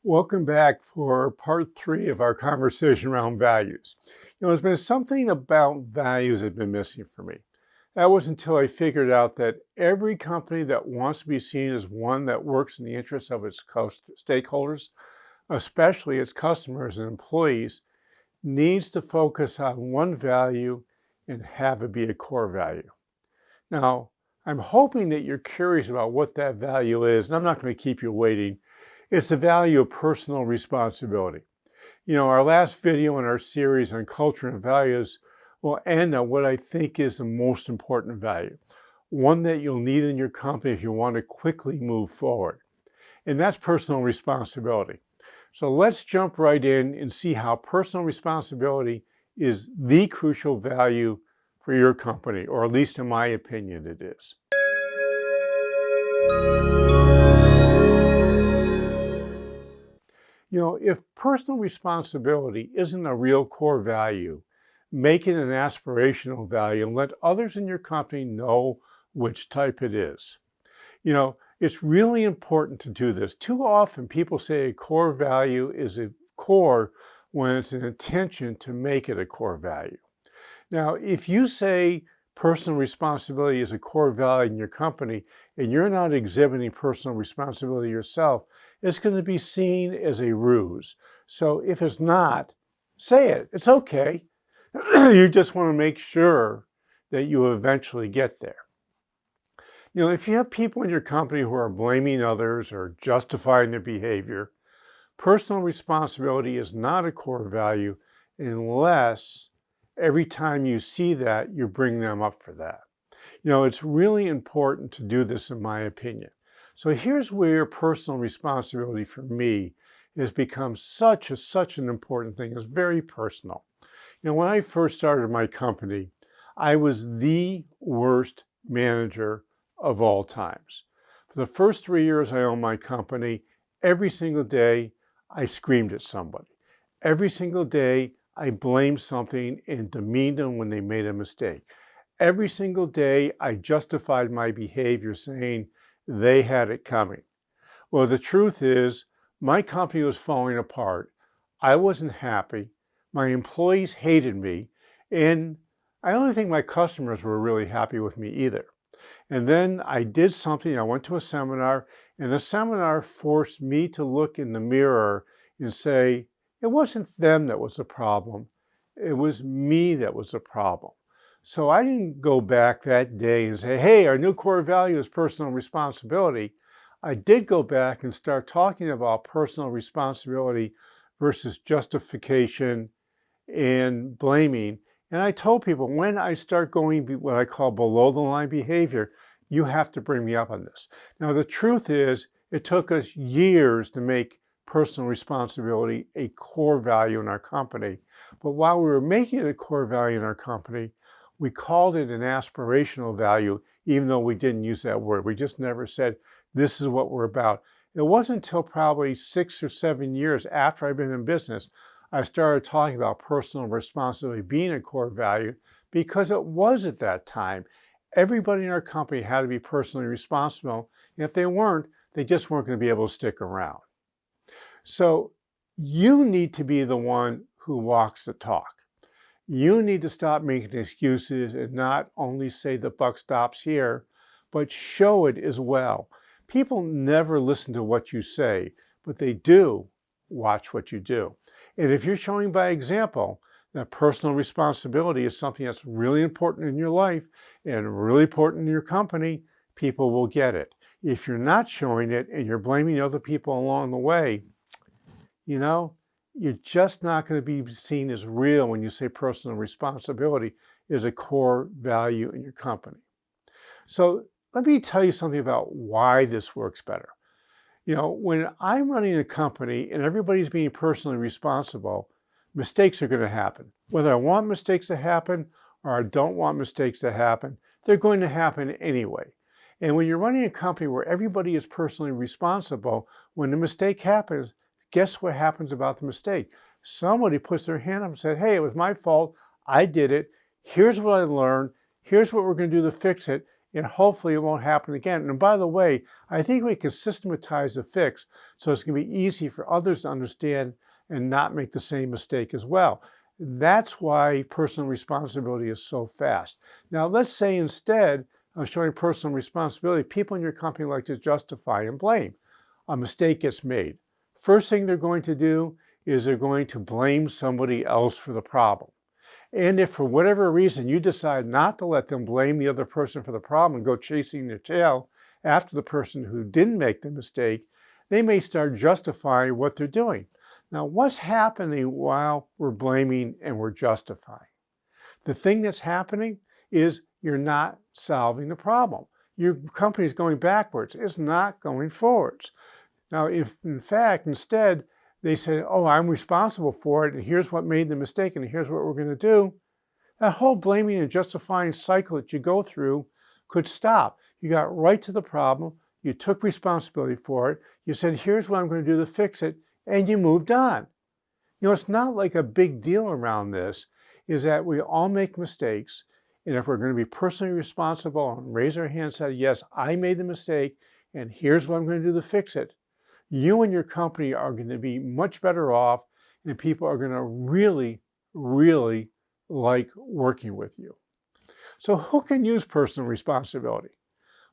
Welcome back for part 3 of our conversation around values. There's been something about values that have been missing for me. That was until I figured out that every company that wants to be seen as one that works in the interests of its stakeholders, especially its customers and employees, needs to focus on one value and have it be a core value. Now, I'm hoping that you're curious about what that value is, and I'm not going to keep you waiting. It's the value of personal responsibility. Our last video in our series on culture and values will end on what I think is the most important value, one that you'll need in your company if you want to quickly move forward, and that's personal responsibility. So let's jump right in and see how personal responsibility is the crucial value for your company, or at least in my opinion it is. If personal responsibility isn't a real core value, make it an aspirational value and let others in your company know which type it is. It's really important to do this. Too often people say a core value is a core when it's an intention to make it a core value. Now, if you say personal responsibility is a core value in your company and you're not exhibiting personal responsibility yourself, it's going to be seen as a ruse. So if it's not, say it. It's okay. You just want to make sure that you eventually get there. If you have people in your company who are blaming others or justifying their behavior, personal responsibility is not a core value unless every time you see that, you bring them up for that. It's really important to do this, in my opinion. So here's where personal responsibility for me has become such an important thing. It's very personal. When I first started my company, I was the worst manager of all times. For the first 3 years I owned my company, every single day I screamed at somebody. Every single day I blamed something and demeaned them when they made a mistake. Every single day I justified my behavior saying they had it coming. Well, the truth is my company was falling apart. I wasn't happy. My employees hated me. And I don't think my customers were really happy with me either. And then I did something. I went to a seminar, and the seminar forced me to look in the mirror and say, it wasn't them that was the problem. It was me that was the problem. So I didn't go back that day and say, hey, our new core value is personal responsibility. I did go back and start talking about personal responsibility versus justification and blaming. And I told people, when I start going what I call below the line behavior, you have to bring me up on this. Now, the truth is, it took us years to make personal responsibility a core value in our company. But while we were making it a core value in our company, we called it an aspirational value, even though we didn't use that word. We just never said, this is what we're about. It wasn't until probably 6 or 7 years after I'd been in business, I started talking about personal responsibility being a core value, because it was at that time. Everybody in our company had to be personally responsible. And if they weren't, they just weren't going to be able to stick around. So you need to be the one who walks the talk. You need to stop making excuses and not only say the buck stops here, but show it as well. People never listen to what you say, but they do watch what you do. And if you're showing by example that personal responsibility is something that's really important in your life and really important in your company, people will get it. If you're not showing it and you're blaming other people along the way, you're just not going to be seen as real when you say personal responsibility is a core value in your company. So let me tell you something about why this works better. When I'm running a company and everybody's being personally responsible, mistakes are going to happen. Whether I want mistakes to happen or I don't want mistakes to happen, they're going to happen anyway. And when you're running a company where everybody is personally responsible, when the mistake happens, guess what happens about the mistake? Somebody puts their hand up and said, hey, it was my fault. I did it. Here's what I learned. Here's what we're going to do to fix it. and hopefully it won't happen again. And by the way, I think we can systematize the fix so it's going to be easy for others to understand and not make the same mistake as well. That's why personal responsibility is so fast. Now, let's say instead of showing personal responsibility, people in your company like to justify and blame. A mistake gets made. First thing they're going to do is they're going to blame somebody else for the problem. And if for whatever reason you decide not to let them blame the other person for the problem and go chasing their tail after the person who didn't make the mistake, they may start justifying what they're doing. Now, what's happening while we're blaming and we're justifying? The thing that's happening is you're not solving the problem. Your company's going backwards. It's not going forwards. Now, if in fact, instead, they say, oh, I'm responsible for it, and here's what made the mistake, and here's what we're going to do, that whole blaming and justifying cycle that you go through could stop. You got right to the problem, you took responsibility for it, you said, here's what I'm going to do to fix it, and you moved on. You know, it's not like a big deal around this, is that we all make mistakes, and if we're going to be personally responsible and raise our hand and say, yes, I made the mistake, and here's what I'm going to do to fix it, you and your company are going to be much better off, and people are going to really, really like working with you. So who can use personal responsibility?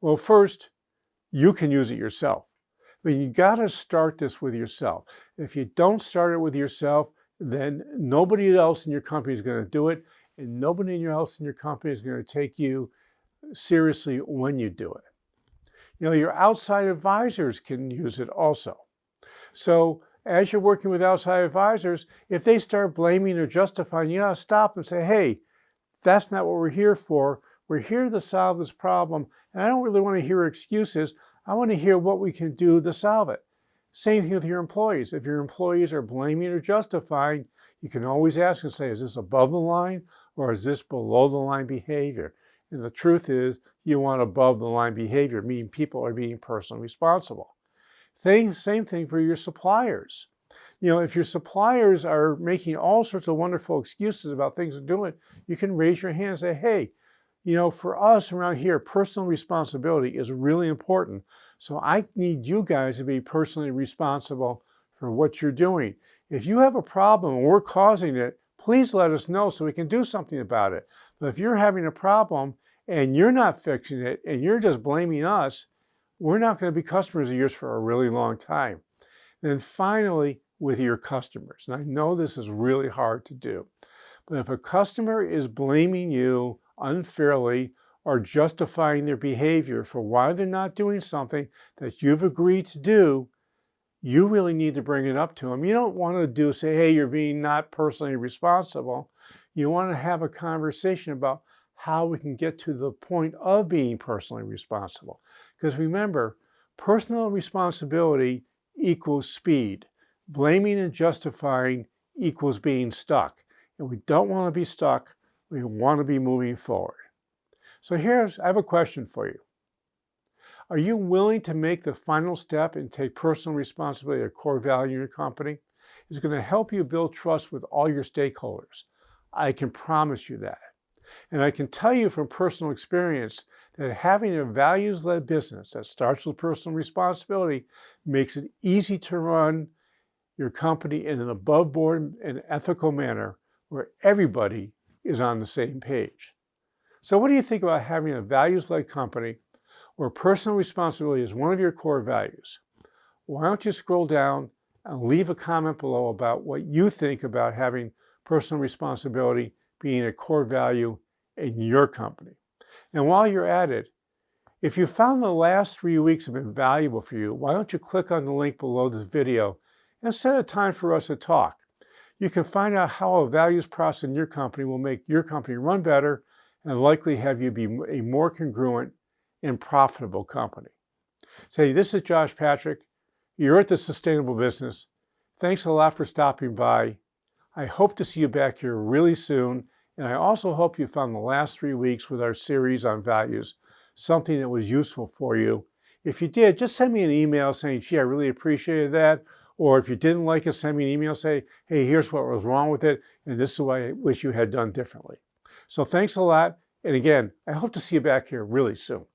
Well, first, you can use it yourself. But you got to start this with yourself. If you don't start it with yourself, then nobody else in your company is going to do it, and nobody else in your company is going to take you seriously when you do it. You know, your outside advisors can use it also. So as you're working with outside advisors, if they start blaming or justifying, you gotta stop and say, hey, that's not what we're here for. We're here to solve this problem, and I don't really want to hear excuses. I want to hear what we can do to solve it. Same thing with your employees. If your employees are blaming or justifying, you can always ask and say, is this above the line or is this below the line behavior? And the truth is, you want above the line behavior, meaning people are being personally responsible. Same thing for your suppliers. You know, if your suppliers are making all sorts of wonderful excuses about things they're doing, you can raise your hand and say, hey, you know, for us around here, personal responsibility is really important. So I need you guys to be personally responsible for what you're doing. If you have a problem and we're causing it, please let us know so we can do something about it. But if you're having a problem and you're not fixing it and you're just blaming us, we're not going to be customers of yours for a really long time. And then finally, with your customers. And I know this is really hard to do, but if a customer is blaming you unfairly or justifying their behavior for why they're not doing something that you've agreed to do, you really need to bring it up to them. You don't want to say, hey, you're being not personally responsible. You want to have a conversation about how we can get to the point of being personally responsible. Because remember, personal responsibility equals speed. Blaming and justifying equals being stuck. And we don't want to be stuck. We want to be moving forward. So I have a question for you. Are you willing to make the final step and take personal responsibility a core value in your company? It's going to help you build trust with all your stakeholders. I can promise you that. And I can tell you from personal experience that having a values-led business that starts with personal responsibility makes it easy to run your company in an above-board and ethical manner where everybody is on the same page. So what do you think about having a values-led company where personal responsibility is one of your core values? Why don't you scroll down and leave a comment below about what you think about having personal responsibility being a core value in your company. And while you're at it, if you found the last 3 weeks have been valuable for you, why don't you click on the link below this video and set a time for us to talk. You can find out how a values process in your company will make your company run better and likely have you be a more congruent and profitable company. So this is Josh Patrick. You're at The Sustainable Business. Thanks a lot for stopping by. I hope to see you back here really soon. And I also hope you found the last 3 weeks with our series on values something that was useful for you. If you did, just send me an email saying, gee, I really appreciated that. Or if you didn't like it, send me an email saying, hey, here's what was wrong with it, and this is what I wish you had done differently. So thanks a lot. And again, I hope to see you back here really soon.